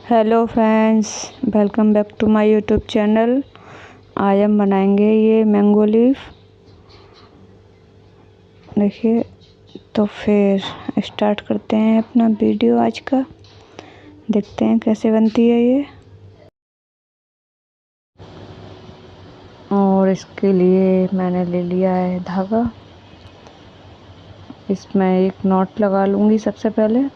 Hello friends, welcome back to my YouTube channel. आज हम बनाएंगे ये मैंगो लीफ। देखिए, तो फिर स्टार्ट करते हैं अपना वीडियो आज का। देखते हैं कैसे बनती है ये। और इसके लिए मैंने ले लिया है धागा। इसमें एक नॉट लगा लूँगी सबसे पहले।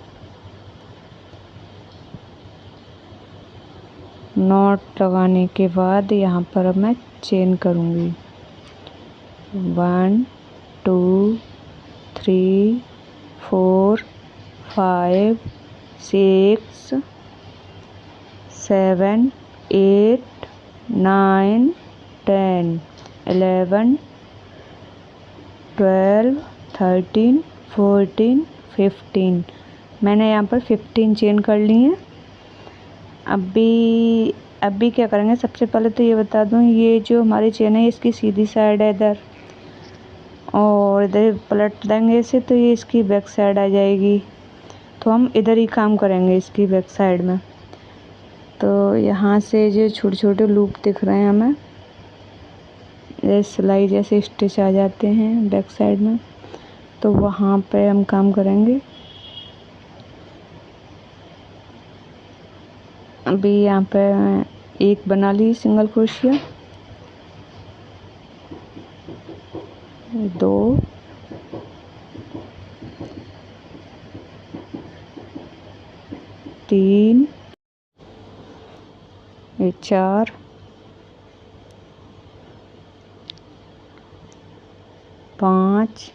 नॉट लगाने के बाद यहाँ पर अब मैं चेन करूँगी 1 2 3 4 5 6 7 8 9 10 11 12 13 14 15। मैंने यहाँ पर 15 चेन कर ली हैं। अभी क्या करेंगे, सबसे पहले तो ये बता दूँ, ये जो हमारी चेन है इसकी सीधी साइड है इधर, और इधर पलट देंगे इसे तो ये इसकी बैक साइड आ जाएगी। तो हम इधर ही काम करेंगे इसकी बैक साइड में। तो यहाँ से जो छोटे छोटे लूप दिख रहे हैं हमें, ये सिलाई जैसे स्टिच आ जाते हैं बैक साइड में, तो वहाँ पे हम काम करेंगे। अभी यहाँ पे एक बना ली सिंगल क्रोशिया, 2 3 4 5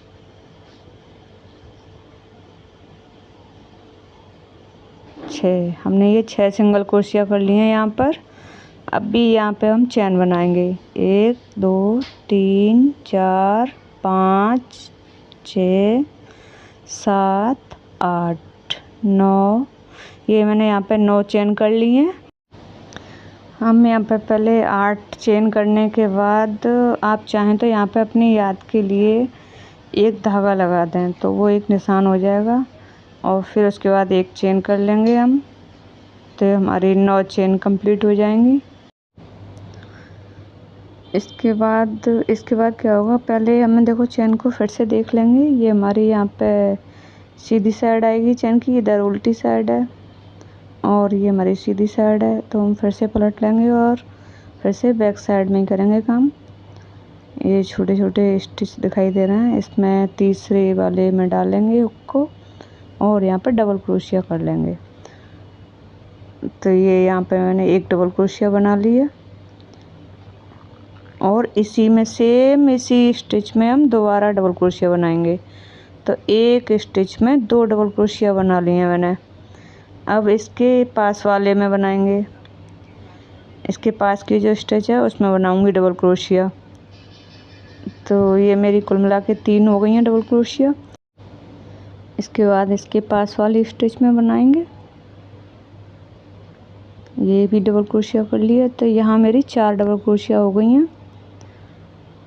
6। हमने ये 6 सिंगल क्रोशिया कर लिए हैं यहाँ पर। अभी यहाँ पे हम चैन बनाएंगे 1 2 3 4 5 6 7 8 9। ये मैंने यहाँ पे 9 चेन कर ली हैं। हम यहाँ पे पहले 8 चेन करने के बाद आप चाहें तो यहाँ पे अपनी याद के लिए एक धागा लगा दें, तो वो एक निशान हो जाएगा। और फिर उसके बाद एक चेन कर लेंगे हम, तो हमारी 9 चेन कंप्लीट हो जाएंगी। इसके बाद क्या होगा, पहले हमें देखो चेन को फिर से देख लेंगे। ये हमारी यहाँ पे सीधी साइड आएगी चेन की, इधर उल्टी साइड है और ये हमारी सीधी साइड है। तो हम फिर से पलट लेंगे और फिर से बैक साइड में ही करेंगे काम। ये छोटे छोटे स्टिच दिखाई दे रहे हैं, इसमें तीसरे वाले में डालेंगे हुक को और यहाँ पर डबल क्रोशिया कर लेंगे। तो ये यहाँ पे मैंने एक डबल क्रोशिया बना ली है और इसी में सेम इसी स्टिच में हम दोबारा डबल क्रोशिया बनाएंगे। तो एक स्टिच में 2 डबल क्रोशिया बना लिए हैं मैंने। अब इसके पास वाले में बनाएंगे, इसके पास की जो स्टिच है उसमें बनाऊंगी डबल क्रोशिया। तो ये मेरी कुल मिला के 3 हो गई हैं डबल क्रोशिया। इसके बाद इसके पास वाली स्टिच में बनाएंगे, ये भी डबल क्रोशिया कर लिया। तो यहाँ मेरी 4 डबल क्रोशिया हो गई हैं।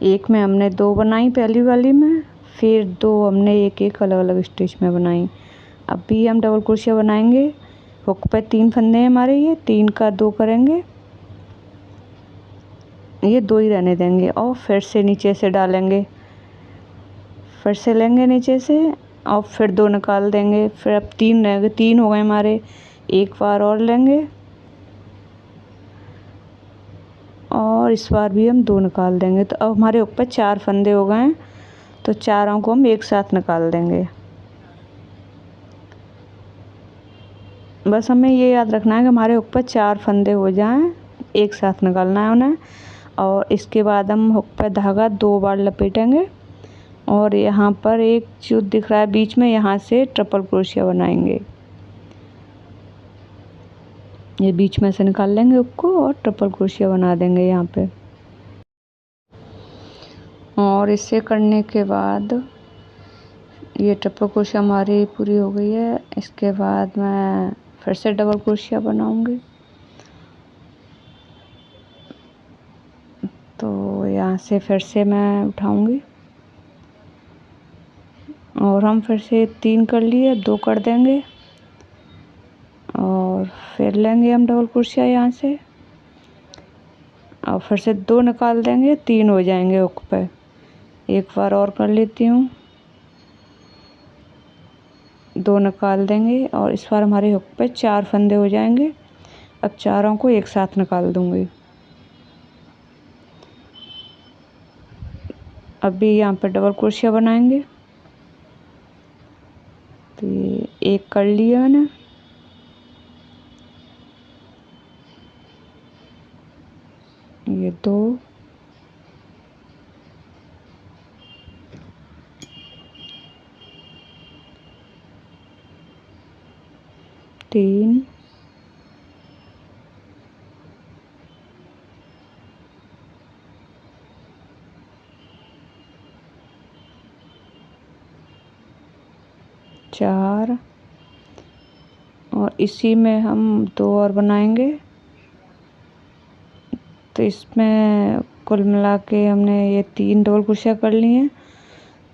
एक में हमने 2 बनाई पहली वाली में, फिर 2 हमने एक एक अलग अलग स्टिच में बनाई। अब भी हम डबल क्रोशिया बनाएंगे। हुक पे 3 फंदे हैं हमारे, ये 3 का 2 करेंगे, ये 2 ही रहने देंगे और फिर से नीचे से डालेंगे, फिर से लेंगे नीचे से और फिर 2 निकाल देंगे। फिर अब 3 रह गए, 3 हो गए हमारे, एक बार और लेंगे और इस बार भी हम 2 निकाल देंगे। तो अब हमारे ऊपर 4 फंदे हो गए हैं, तो चारों को हम एक साथ निकाल देंगे। बस हमें ये याद रखना है कि हमारे हुक पर 4 फंदे हो जाएं, एक साथ निकालना है उन्हें। और इसके बाद हम हुक पर धागा 2 बार लपेटेंगे और यहाँ पर एक जो दिख रहा है बीच में, यहाँ से ट्रिपल क्रोशिया बनाएंगे। ये बीच में से निकाल लेंगे हुक को और ट्रिपल क्रोशिया बना देंगे यहाँ पे। और इसे करने के बाद ये ट्रिपल क्रोशिया हमारी पूरी हो गई है। इसके बाद मैं फिर से डबल क्रोशिया बनाऊंगी। तो यहाँ से फिर से मैं उठाऊंगी और हम फिर से 3 कर लिए, 2 कर देंगे और और फिर लेंगे हम डबल क्रोशिया यहाँ से और फिर से 2 निकाल देंगे, 3 हो जाएंगे हुक पे। एक बार और कर लेती हूँ, 2 निकाल देंगे और इस बार हमारे हुक पे 4 फंदे हो जाएंगे। अब चारों को एक साथ निकाल दूंगी। अभी यहाँ पे डबल क्रोशिया बनाएंगे। तो ये एक कर लिया मैंने, ये 2, तीन, 4 और इसी में हम 2 और बनाएंगे। तो इसमें कुल मिला के हमने ये 3 डबल क्रोशिया कर ली हैं।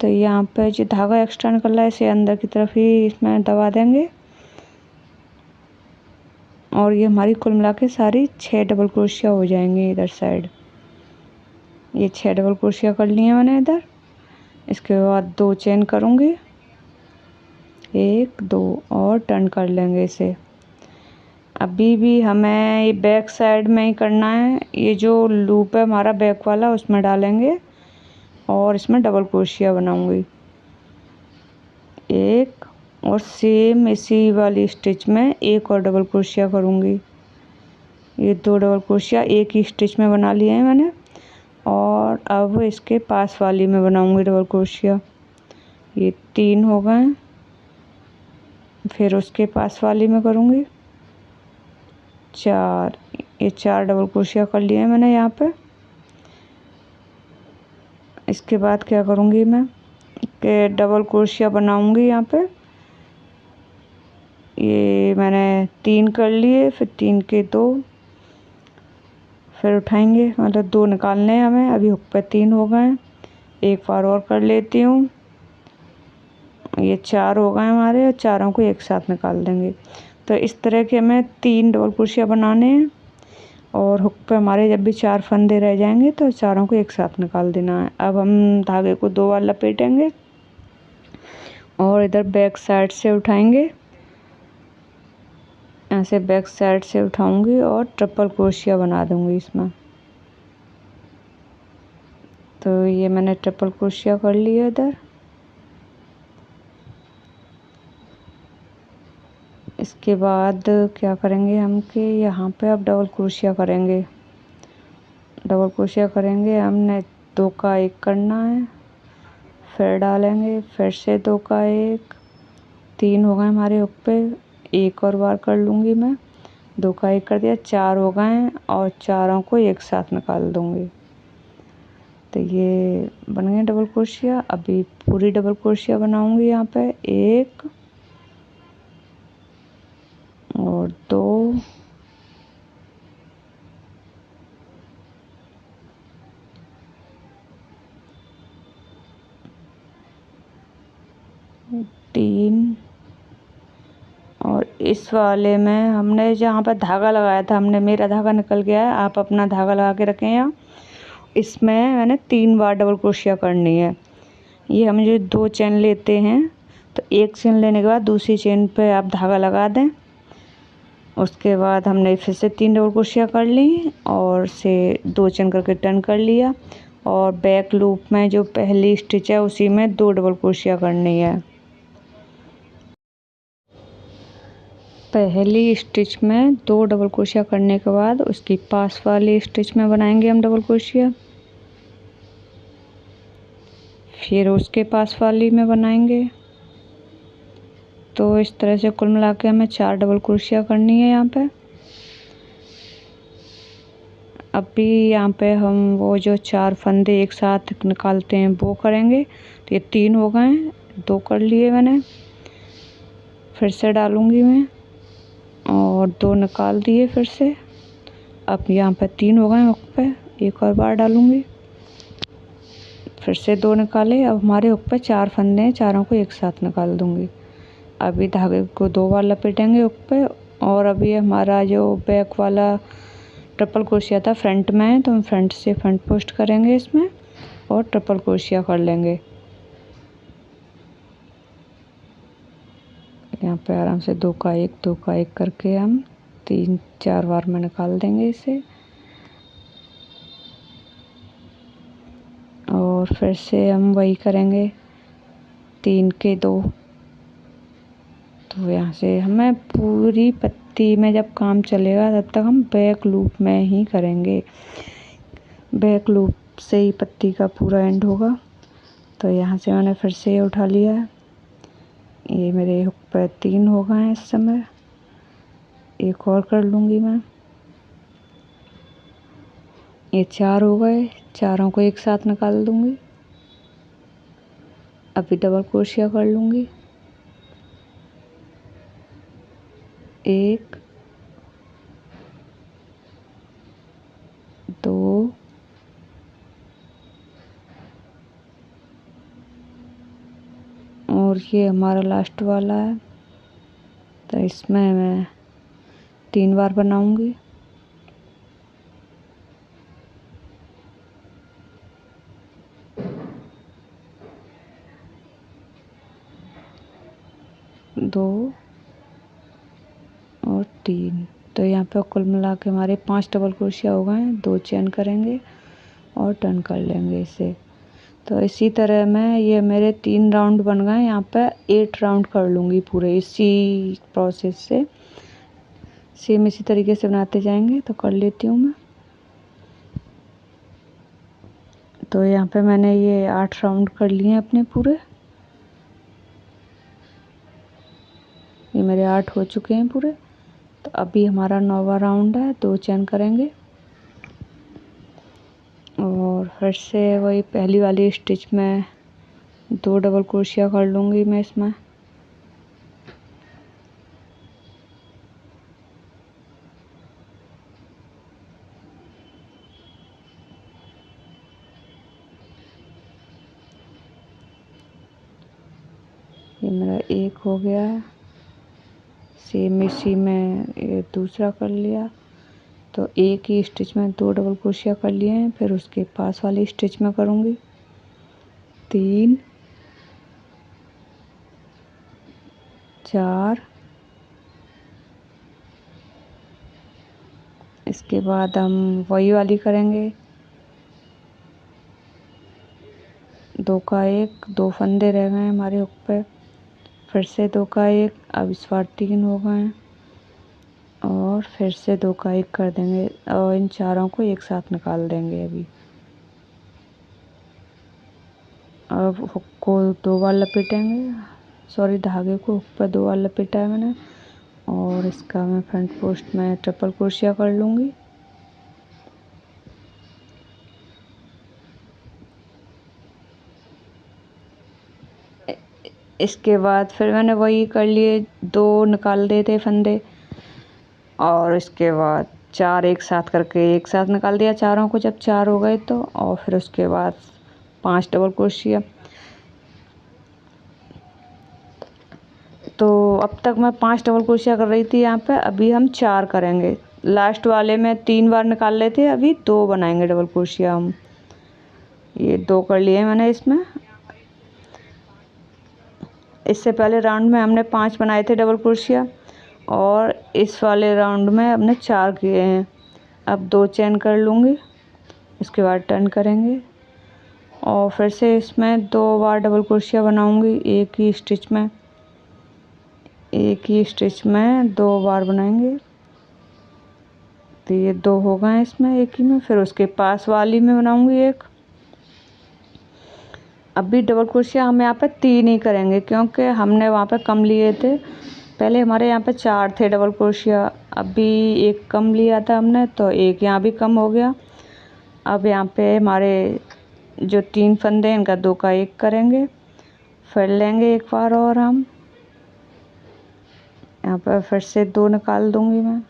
तो यहाँ पे जो धागा एक्स्ट्रा निकल रहा है इसे अंदर की तरफ ही इसमें दबा देंगे और ये हमारी कुल मिला के सारी 6 डबल क्रोशिया हो जाएंगे इधर साइड। ये 6 डबल क्रोशिया कर लिए मैंने इधर। इसके बाद 2 चेन करूँगी, 1 2 और टर्न कर लेंगे इसे। अभी भी हमें ये बैक साइड में ही करना है। ये जो लूप है हमारा बैक वाला उसमें डालेंगे और इसमें डबल क्रोशिया बनाऊंगी एक, और सेम इसी वाली स्टिच में एक और डबल क्रोशिया करूंगी। ये 2 डबल क्रोशिया एक ही स्टिच में बना लिए हैं मैंने और अब इसके पास वाली में बनाऊंगी डबल क्रोशिया। ये 3 हो गए, फिर उसके पास वाली में करूंगी 4। ये 4 डबल क्रोशिया कर लिए हैं मैंने यहाँ पे। इसके बाद क्या करूँगी मैं कि डबल क्रोशिया बनाऊँगी यहाँ पे। ये मैंने 3 कर लिए, फिर 3 के 2, फिर उठाएंगे, मतलब 2 निकालने हैं हमें। अभी हुक पे 3 हो गए, एक बार और कर लेती हूँ। ये 4 हो गए हमारे और चारों को एक साथ निकाल देंगे। तो इस तरह के हमें 3 डबल क्रोशिया बनाने हैं और हुक पे हमारे जब भी 4 फंदे रह जाएंगे तो चारों को एक साथ निकाल देना है। अब हम धागे को 2 बार लपेटेंगे और इधर बैक साइड से उठाएंगे। ऐसे बैक साइड से उठाऊंगी और ट्रिपल क्रोशिया बना दूंगी इसमें। तो ये मैंने ट्रिपल क्रोशिया कर लिया इधर। इसके बाद क्या करेंगे हम कि यहाँ पे अब डबल क्रोशिया करेंगे। डबल क्रोशिया करेंगे हमने 2 का 1 करना है, फिर डालेंगे, फिर से 2 का 1, 3 हो गए हमारे हुक पे। एक और बार कर लूँगी मैं, 2 का 1 कर दिया, 4 हो गए और चारों को एक साथ निकाल दूँगी। तो ये बन गए डबल क्रोशिया। अभी पूरी डबल क्रोशिया बनाऊँगी यहाँ पे 1 और 2 3 और इस वाले में हमने जहाँ पर धागा लगाया था हमने, मेरा धागा निकल गया है, आप अपना धागा लगा के रखें। यहाँ इसमें मैंने 3 बार डबल क्रोशिया करनी है। ये हम जो 2 चेन लेते हैं तो एक चेन लेने के बाद दूसरी चेन पे आप धागा लगा दें। उसके बाद हमने फिर से 3 डबल क्रोशिया कर ली और से 2 चेन करके टर्न कर लिया और बैक लूप में जो पहली स्टिच है उसी में 2 डबल क्रोशिया करनी है। पहली स्टिच में 2 डबल क्रोशिया करने के बाद उसकी पास वाली स्टिच में बनाएंगे हम डबल क्रोशिया, फिर उसके पास वाली में बनाएंगे। तो इस तरह से कुल मिला के हमें 4 डबल क्रोशिया करनी है यहाँ पे। अभी यहाँ पे हम वो जो 4 फंदे एक साथ निकालते हैं वो करेंगे। तो ये 3 हो गए, 2 कर लिए मैंने, फिर से डालूँगी मैं और 2 निकाल दिए फिर से। अब यहाँ पे 3 हो गए हुक पे, एक और बार डालूँगी, फिर से 2 निकाले। अब हमारे हुक पे 4 फंदे हैं, चारों को एक साथ निकाल दूँगी। अभी धागे को 2 बार लपेटेंगे हुक पे और अभी हमारा जो बैक वाला ट्रिपल क्रोशिया था फ्रंट में है, तो हम फ्रंट से फ्रंट पोस्ट करेंगे इसमें और ट्रिपल क्रोशिया कर लेंगे। यहाँ पे आराम से 2 का 1 करके हम 3-4 बार में निकाल देंगे इसे। और फिर से हम वही करेंगे 3 के 2। तो यहाँ से हमें पूरी पत्ती में जब काम चलेगा तब तक हम बैक लूप में ही करेंगे। बैक लूप से ही पत्ती का पूरा एंड होगा। तो यहाँ से मैंने फिर से उठा लिया है। ये मेरे हुक पे 3 हो गए हैं इस समय। एक और कर लूँगी मैं। ये 4 हो गए, चारों को एक साथ निकाल दूँगी। अभी डबल क्रोशिया कर लूँगी। 1 2 और ये हमारा लास्ट वाला है, तो इसमें मैं 3 बार बनाऊँगी। दो और 3। तो यहाँ पे कुल मिला के हमारे 5 डबल क्रोशिया हो गए हैं। 2 चेन करेंगे और टर्न कर लेंगे इसे। तो इसी तरह मैं ये मेरे 3 राउंड बन गए। यहाँ पे 8 राउंड कर लूँगी पूरे इसी प्रोसेस से। सेम इसी तरीके से बनाते जाएंगे। तो कर लेती हूँ मैं। तो यहाँ पे मैंने ये 8 राउंड कर लिए हैं अपने पूरे। ये मेरे 8 हो चुके हैं पूरे। तो अभी हमारा 9वां राउंड है। 2 चेन करेंगे और फिर से वही पहली वाली स्टिच में 2 डबल क्रोशिया कर लूँगी मैं इसमें। ये मेरा 1 हो गया है। सेम इसी में ये दूसरा कर लिया। तो एक ही स्टिच में 2 डबल क्रोशिया कर लिए हैं। फिर उसके पास वाली स्टिच में करूँगी 3 4। इसके बाद हम वही वाली करेंगे 2 का 1। 2 फंदे रह गए हमारे हुक पे। फिर से 2 का 1। अब इस बार 3 हो गए हैं और फिर से 2 का 1 कर देंगे और इन चारों को एक साथ निकाल देंगे अभी। अब हुक को 2 बार लपेटेंगे, सॉरी धागे को हुक पर 2 बार लपेटा है मैंने। और इसका मैं फ्रंट पोस्ट में ट्रिपल क्रोशिया कर लूँगी। इसके बाद फिर मैंने वही कर लिए, 2 निकाल दिए थे फंदे और इसके बाद 4 एक साथ करके एक साथ निकाल दिया चारों को जब 4 हो गए तो। और फिर उसके बाद 5 डबल क्रोशिया। तो अब तक मैं 5 डबल क्रोशिया कर रही थी यहाँ पे। अभी हम 4 करेंगे। लास्ट वाले में 3 बार निकाल लेते, अभी 2 बनाएंगे डबल क्रोशिया हम। ये 2 कर लिए मैंने इसमें। इससे पहले राउंड में हमने 5 बनाए थे डबल क्रोशिया और इस वाले राउंड में हमने 4 किए हैं। अब 2 चेन कर लूँगी। इसके बाद टर्न करेंगे और फिर से इसमें 2 बार डबल क्रोशिया बनाऊँगी। एक ही स्टिच में 2 बार बनाएंगे। तो ये 2 हो गए इसमें एक ही में। फिर उसके पास वाली में बनाऊँगी एक। अभी डबल क्रोशिया हम यहाँ पे 3 ही करेंगे क्योंकि हमने वहाँ पे कम लिए थे। पहले हमारे यहाँ पे 4 थे डबल क्रोशिया, अभी एक कम लिया था हमने तो एक यहाँ भी कम हो गया। अब यहाँ पे हमारे जो 3 फंदे हैं इनका 2 का 1 करेंगे। फिर लेंगे एक बार और हम यहाँ पर फिर से 2 निकाल दूँगी मैं।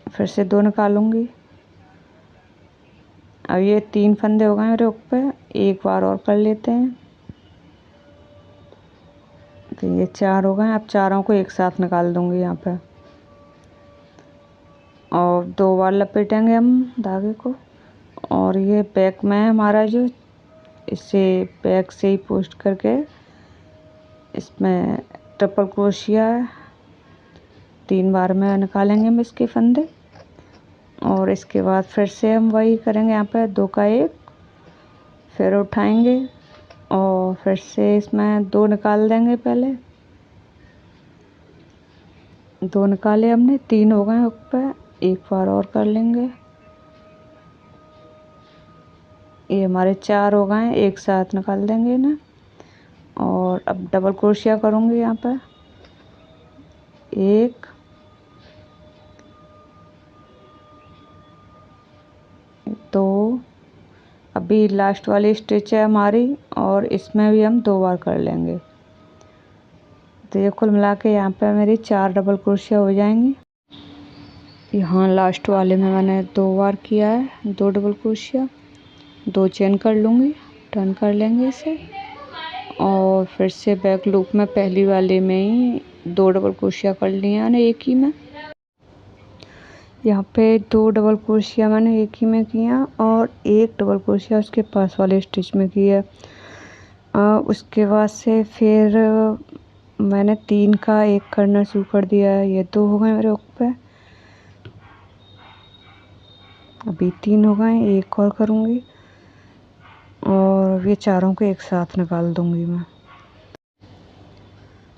फिर से 2 निकालूँगी। अब ये 3 फंदे हो गए मेरे हुक पे। एक बार और कर लेते हैं। तो ये 4 हो गए। अब चारों को एक साथ निकाल दूंगी यहाँ पे, और 2 बार लपेटेंगे हम धागे को। और ये बैक में है हमारा जो, इसे बैक से ही पोस्ट करके इसमें ट्रिपल क्रोशिया 3 बार में निकालेंगे हम इसके फंदे। और इसके बाद फिर से हम वही करेंगे, यहाँ पे 2 का 1, फिर उठाएंगे और फिर से इसमें 2 निकाल देंगे। पहले 2 निकाले हमने, 3 हो गए ऊपर, एक बार और कर लेंगे। ये हमारे 4 हो गए, एक साथ निकाल देंगे ना। और अब डबल क्रोशिया करूँगी यहाँ पर, 1 2, अभी लास्ट वाली स्टिच है हमारी, और इसमें भी हम 2 बार कर लेंगे। तो ये कुल मिला के यहाँ पे मेरी 4 डबल क्रोशिया हो जाएंगी। यहाँ लास्ट वाले में मैंने 2 बार किया है, 2 डबल क्रोशिया, 2 चेन कर लूँगी, टर्न कर लेंगे इसे। और फिर से बैक लूप में पहली वाले में ही 2 डबल क्रोशिया कर लिया मैंने एक ही में। यहाँ पे 2 डबल क्रोशिया मैंने एक ही में किया, और 1 डबल क्रोशिया उसके पास वाले स्टिच में किया। उसके बाद से फिर मैंने 3 का 1 करना शुरू कर दिया है। ये 2 हो गए मेरे ऊपर, अभी 3 हो गए, एक और करूँगी और ये चारों को एक साथ निकाल दूँगी मैं।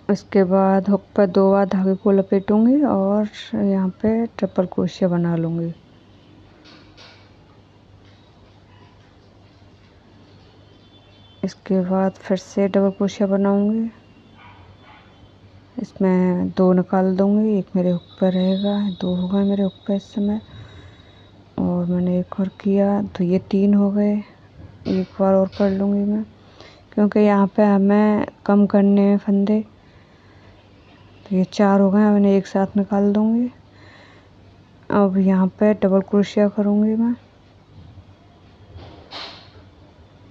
उसके बाद हुक पर 2 बार धागे को लपेटूँगी और यहाँ पे ट्रिपल क्रोशिया बना लूँगी। इसके बाद फिर से डबल क्रोशिया बनाऊँगी, इसमें 2 निकाल दूँगी, एक मेरे हुक पर रहेगा। 2 हो गए मेरे हुक पर इस समय, और मैंने एक और किया तो ये 3 हो गए। एक बार और कर लूँगी मैं, क्योंकि यहाँ पे हमें कम करने हैं फंदे। तो ये 4 हो गए, मैंने एक साथ निकाल दूँगी। अब यहाँ पे डबल क्रोशिया करूँगी मैं,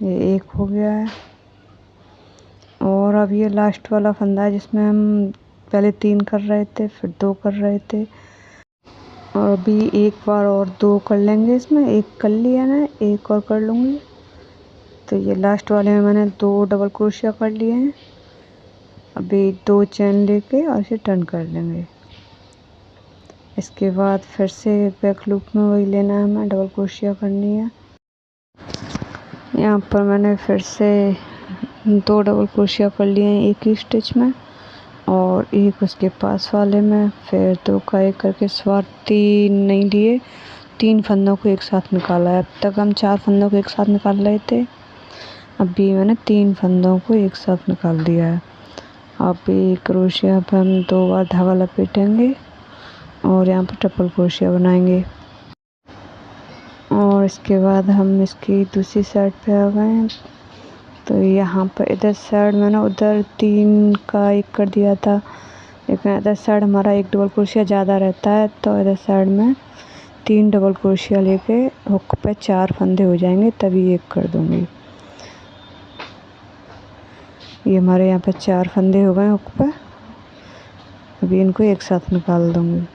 ये 1 हो गया है। और अब ये लास्ट वाला फंदा है जिसमें हम पहले 3 कर रहे थे, फिर 2 कर रहे थे, और अभी एक बार और 2 कर लेंगे। इसमें 1 कर लिया ना, एक और कर लूँगी। तो ये लास्ट वाले में मैंने 2 डबल क्रोशिया कर लिए हैं। अभी 2 चेन लेके और इसे टर्न कर लेंगे। इसके बाद फिर से बैक लूप में वही लेना है, हमें डबल क्रोशिया करनी है। यहाँ पर मैंने फिर से 2 डबल क्रोशिया कर लिए हैं एक ही स्टिच में, और एक उसके पास वाले में, फिर 2 का 1 करके इस बार 3 नहीं लिए, 3 फंदों को एक साथ निकाला है। अब तक हम 4 फंदों को एक साथ निकाल रहे थे, अभी मैंने 3 फंदों को एक साथ निकाल दिया है। अब एक क्रोशिया पर हम 2 बार धागा लपेटेंगे और यहाँ पर ट्रिपल क्रोशिया बनाएंगे। और इसके बाद हम इसकी दूसरी साइड पे आ गए हैं। तो यहाँ पर इधर साइड में ना, उधर 3 का 1 कर दिया था, लेकिन इधर साइड हमारा 1 डबल क्रोशिया ज़्यादा रहता है, तो इधर साइड में 3 डबल क्रोशिया लेके हुक पे 4 फंदे हो जाएंगे, तभी 1 कर दूँगी। ये हमारे यहाँ पे 4 फंदे हो गए हुक पे, अभी इनको एक साथ निकाल दूँगी।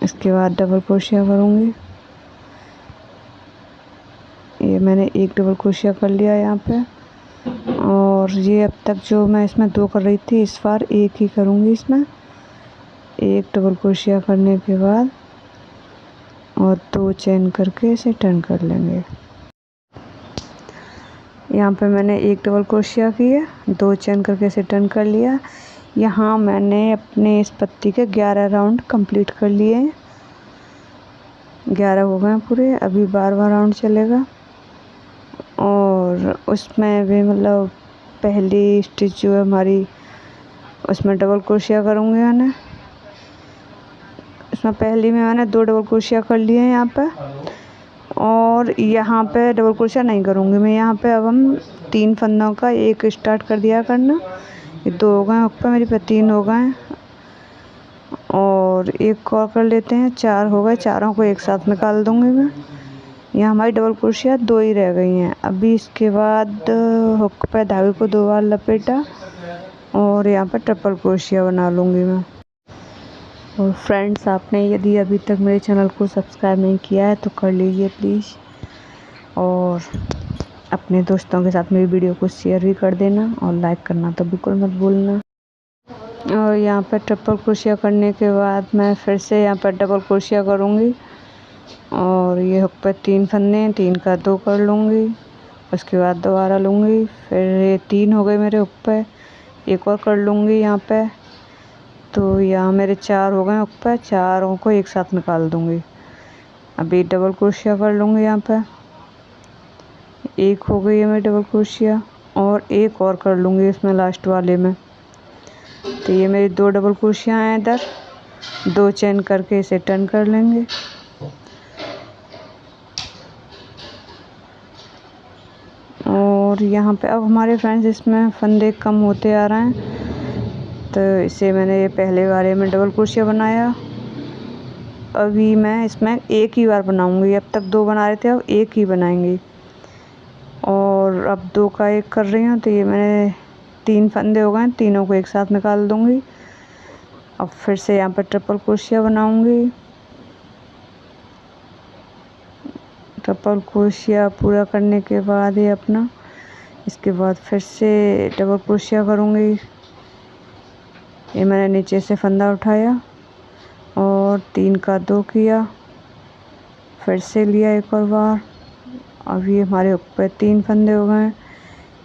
इसके बाद डबल क्रोशिया करूँगी। ये मैंने 1 डबल क्रोशिया कर लिया यहाँ पे, और ये अब तक जो मैं इसमें 2 कर रही थी, इस बार 1 ही करूँगी। इसमें 1 डबल क्रोशिया करने के बाद और 2 चेन करके इसे टर्न कर लेंगे। यहाँ पे मैंने 1 डबल क्रोशिया किया, 2 चेन करके इसे टर्न कर लिया। यहाँ मैंने अपने इस पत्ती के 11 राउंड कंप्लीट कर लिए हैं, 11 हो गए पूरे। अभी 12वां राउंड चलेगा, और उसमें भी मतलब पहली स्टिच जो है हमारी, उसमें डबल क्रोशिया करूँगी मैंने। इसमें पहली में मैंने 2 डबल क्रोशिया कर लिए हैं यहाँ पे, और यहाँ पे डबल क्रोशिया नहीं करूँगी मैं। यहाँ पे अब हम 3 फंदों का 1 स्टार्ट कर दिया करना। ये 2 हो गए ऊपर मेरी पे, 3 हो गए, और एक और कर लेते हैं, 4 हो गए। चारों को एक साथ निकाल दूँगी मैं। यहाँ हमारी डबल क्रोशिया 2 ही रह गई हैं। अभी इसके बाद हुक पे धागे को 2 बार लपेटा और यहाँ पर ट्रिपल क्रोशिया बना लूँगी मैं। और फ्रेंड्स, आपने यदि अभी तक मेरे चैनल को सब्सक्राइब नहीं किया है तो कर लीजिए प्लीज़, और अपने दोस्तों के साथ मेरी वीडियो को शेयर भी कर देना और लाइक करना तो बिल्कुल मत भूलना। और यहाँ पर ट्रिपल क्रोशिया करने के बाद मैं फिर से यहाँ पर डबल क्रोशिया करूँगी और ये हुक पर 3 फंदे हैं, 3 का 2 कर लूँगी। उसके बाद दोबारा लूँगी, फिर ये 3 हो गए मेरे हुक पे, एक और कर लूँगी यहाँ पे, तो यहाँ मेरे 4 हो गए हुक पे। चारों को एक साथ निकाल दूँगी। अभी डबल क्रोशिया कर लूँगी यहाँ पे, एक हो गई है मेरी डबल क्रोशिया और एक और कर लूँगी इसमें लास्ट वाले में। तो ये मेरी 2 डबल क्रोशिया हैं, इधर 2 चेन करके इसे टर्न कर लेंगे। और यहाँ पे अब हमारे फ्रेंड्स इसमें फंदे कम होते आ रहे हैं, तो इसे मैंने पहले बारे में डबल क्रोशिया बनाया। अभी मैं इसमें एक ही बार बनाऊंगी, अब तक 2 बना रहे थे, अब एक ही बनाएंगे। और अब 2 का 1 कर रही हूँ, तो ये मैंने 3 फंदे हो गए, तीनों को एक साथ निकाल दूंगी। अब फिर से यहाँ पर ट्रिपल क्रोशिया बनाऊंगी। ट्रिपल क्रोशिया पूरा करने के बाद ये अपना, इसके बाद फिर से डबल क्रोशिया करूँगी। ये मैंने नीचे से फंदा उठाया और 3 का 2 किया, फिर से लिया एक और बार। अब ये हमारे ऊपर 3 फंदे हो गए,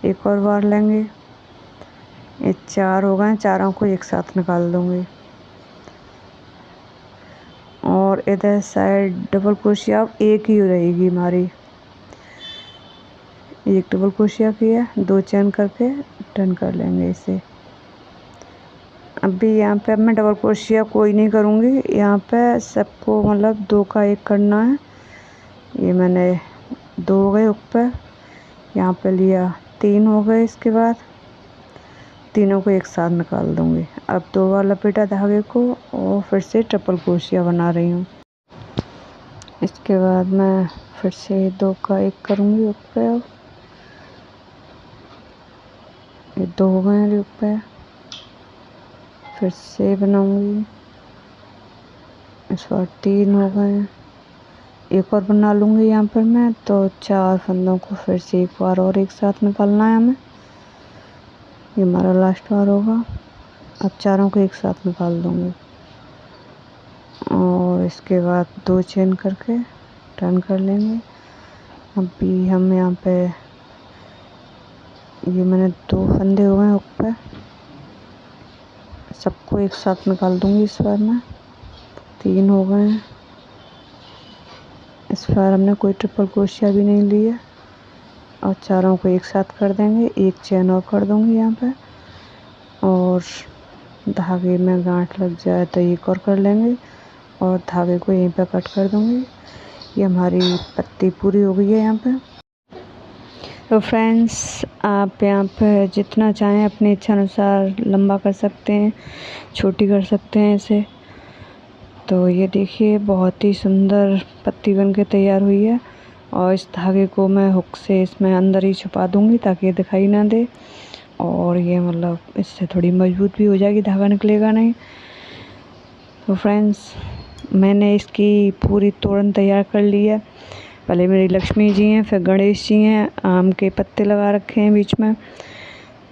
एक और बार लेंगे। ये 4 हो गए, चारों को एक साथ निकाल दूँगी। और इधर साइड डबल क्रोशिया अब एक ही रहेगी हमारी। एक डबल क्रोशिया किया, 2 चेन करके टर्न कर लेंगे इसे। अभी यहाँ पे अब मैं डबल क्रोशिया कोई नहीं करूँगी, यहाँ पे सबको मतलब 2 का 1 करना है। ये मैंने 2 हो गए ऊपर, यहाँ पे लिया 3 हो गए, इसके बाद तीनों को एक साथ निकाल दूँगी। अब 2 बार लपेटा धागे को और फिर से ट्रिपल क्रोशिया बना रही हूँ। इसके बाद मैं फिर से 2 का 1 करूँगी ऊपर। ये 2 हो गए मेरे ऊपर, फिर से बनाऊँगी। इस बार 3 हो गए, एक और बना लूँगी यहाँ पर मैं। तो 4 फंदों को फिर से एक बार और एक साथ निकालना है हमें। ये हमारा लास्ट बार होगा। अब चारों को एक साथ निकाल दूँगी और इसके बाद 2 चेन करके टर्न कर लेंगे। अभी हम यहाँ पे, ये मैंने 2 फंदे हो गए ऊपर, सबको एक साथ निकाल दूँगी इस बार मैं। 3 हो गए, इस बार हमने कोई ट्रिपल क्रोशिया भी नहीं लिया और चारों को एक साथ कर देंगे। एक चेन और कर दूँगी यहाँ पे, और धागे में गांठ लग जाए तो एक और कर लेंगे और धागे को यहीं पे कट कर दूँगी। ये हमारी पत्ती पूरी हो गई है यहाँ पे। तो फ्रेंड्स, आप यहाँ पे जितना चाहें अपनी इच्छा अनुसार लंबा कर सकते हैं, छोटी कर सकते हैं इसे। तो ये देखिए बहुत ही सुंदर पत्ती बन के तैयार हुई है। और इस धागे को मैं हुक से इसमें अंदर ही छुपा दूँगी ताकि ये दिखाई ना दे, और ये मतलब इससे थोड़ी मजबूत भी हो जाएगी, धागा निकलेगा नहीं। तो फ्रेंड्स, मैंने इसकी पूरी तोरण तैयार कर ली है। पहले मेरी लक्ष्मी जी हैं, फिर गणेश जी हैं, आम के पत्ते लगा रखे हैं बीच में।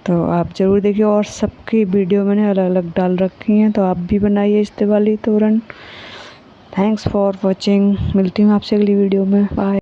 तो आप ज़रूर देखिए, और सबकी वीडियो मैंने अलग अलग डाल रखी हैं, तो आप भी बनाइए इस दिवाली तोरण। Thanks for watching. मिलती हूँ आपसे अगली वीडियो में। बाय।